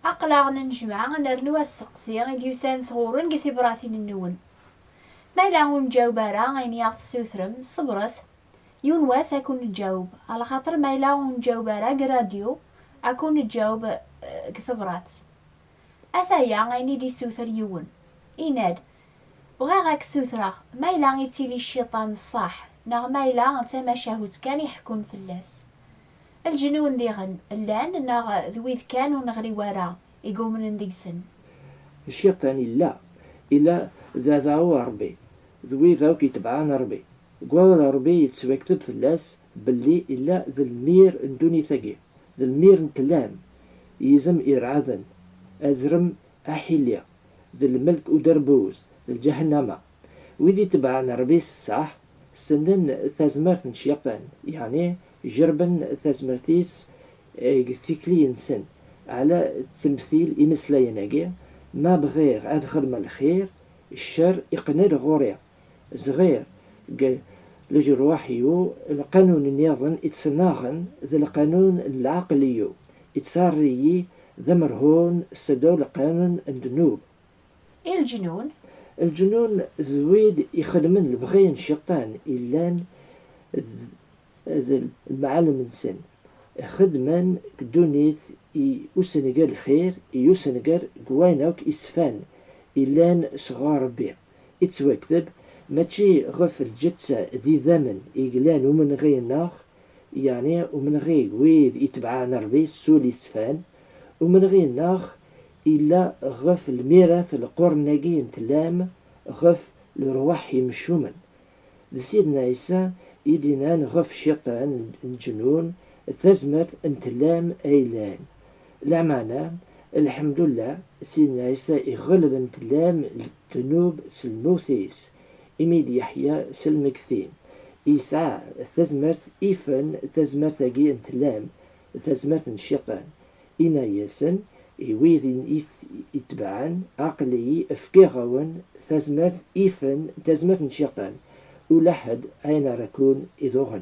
أقلع نجمع نرنو السقسي غيد يسان صغورن قثي براثين النون ما لا نجاوب راه غين ياغ تسوثرم صبرت يون واس أكون نجاوب على خاطر ما لا نجاوب راه راديو أكون نجاوب كثبرات أثايا غيني دي سوثر يون إناد بغا سوثرا ما لا يتيلي الشيطان الصح نغ ما لا تما شاهوت كان يحكون في اللاس الجنون ديغن اللان نغ ذويذ كان ونغري ورا يقومن ديكسن الشيطان إلا ذا ذاو ربي ذوي ذاو كيتبعان ربي قوال ربي يتسوكتب في اللاس باللي إلا ذا المير ندوني ثقي ذا المير نتلام يزم إرعاذن أزرم أحيليا ذا الملك ودربوز ذا الجهنم ويدي تبعان ربي الصح سنن ثازمرت الشيطان يعني جربا ثازمرتيس ثيكلي نسن على تمثيل إمسلايناكي ما بغير أدخل من الخير الشر يقنر غوريا صغير لجروحيو القانون النظام اتسناغن ذا القانون العقليو اتساريي ذا مرهون سدو القانون الذنوب. الجنون ذويد يخدمن البغين الشيطان إلان المعلم نسن خدمان كدونيت يوسنقر الخير يوسنقر قوينوك إسفان إلان صغار بيه يتسوكذب ماشي غف الجتسة ذي ذمن إقلان ومن غير ناخ يعني ومن غير ويذ يتبعان ربي سول إسفان ومن غير ناخ إلا غف الميراث القرناقي نتلام غف الرواح يمشومن سيدنا عيسى يدينا غف شيطان الجنون ثزمت انتلام ايلان لا معنى الحمد لله سيدنا عيسى يغلب انتلام الذنوب سلموثيس إميد يحيى سلمكثين يسعى ثزمت إيفن ثزمت أجي انتلام ثزمت الشيطان إنا يسن يويذين يتبعن عقلي افكيغون ثزمت إيفن ثزمت الشيطان ولحد أين ركون إذوغن